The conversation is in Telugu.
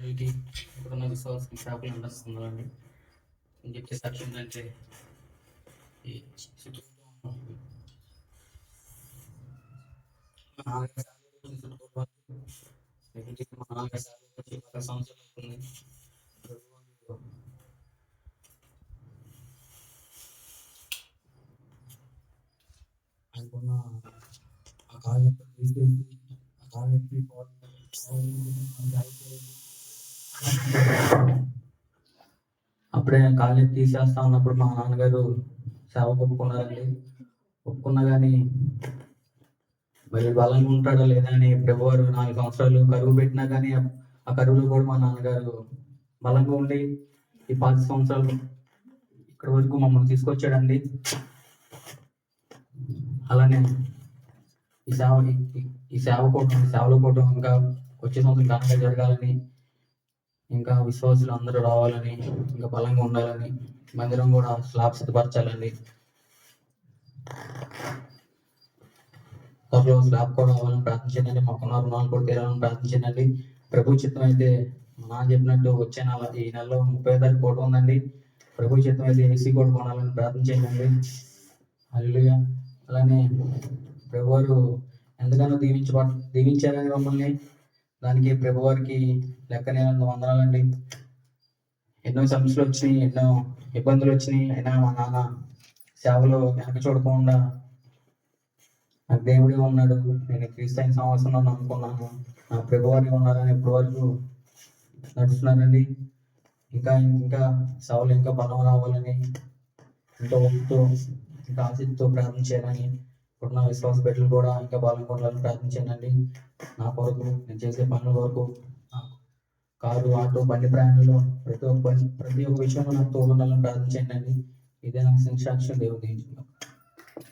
వీళ్ళకి ఇప్పుడున్న విశ్వాసం సేవకులు అందిస్తున్నారండి. నేను చెప్పే సాక్ష్యం ఏంటంటే ఈ మా నాన్నగారి సేవలో వచ్చి 10 సంవత్సరాలు అవుతుంది. ఆయనకున్న ఆ కాళ్ళు తీసేసి ఆ కాళ్ళకి అప్పుడే కాళ్ళు తీసేస్తా ఉన్నప్పుడు మా నాన్నగారు సేవకు ఒప్పుకున్నారండి. ఒప్పుకున్నా కానీ మరి బలంగా ఉంటాడో లేదా అని ప్రభువారు 4 సంవత్సరాలు కరువు పెట్టినా కానీ ఆ కరువులో కూడా మా నాన్నగారు బలంగా ఉండి ఈ 5 సంవత్సరాలు ఇక్కడ వరకు మమ్మల్ని తీసుకొచ్చాడండి. అలానే ఈ సేవలో కూడా ఇంకా వచ్చే సంవత్సరం ఘనంగా జరగాలని, ఇంకా విశ్వాసులు అందరూ రావాలని, ఇంకా బలంగా ఉండాలని, మందిరం కూడా స్లాబ్ సిద్ధపరచాలండి. త్వరలో స్లాబ్ కూడా రావాలని ప్రార్థించండి. మాకున్న రుణాలు కూడా తీరాలని ప్రార్థించండి. ప్రభు చిత్తం అయితే మా నాన్న చెప్పినట్టు వచ్చే నెల ఈ నెలలో 30వ తారీఖు కోట ఉందండి. ప్రభు చిత్తం అయితే ఏసీ కూడా కొనాలని ప్రార్థించండి. హల్లెలూయా. అలానే ప్రభువారు ఎంతగానో దీవించారని మమ్మల్ని, దానికి ప్రభువారికి లెక్కలేనంత వందనాలండి. ఎన్నో సమస్యలు వచ్చినాయి, ఎన్నో ఇబ్బందులు వచ్చినాయి, అయినా మా నాన్న సేవలో వెనక చూడకుండా నాకు దేవుడే ఉన్నాడు, నేను క్రీస్తైన సంవత్సరంలో నమ్ముకున్నాను, నా ప్రభువారి ఉన్నారని ఇప్పటి వరకు నడుస్తున్నారండి. ఇంకా ఇంకా సేవలు ఇంకా బలం రావాలని, ఇంకా ఒప్పుతో ఇంకా ఆసక్తితో ప్రార్థించాలని, ఇప్పుడున్న విశ్వాస బిడ్డలు కూడా ఇంకా బలం కొనాలని ప్రార్థించానండి. నా కొరకు నేను చేసే పనుల వరకు కారు, ఆటో, బండి ప్రయాణంలో ప్రతి ఒక్క విషయంలో నాకు తోడుండాలని ప్రార్థించండి. ఇదే నాకు సాక్ష్యం దేవుడు.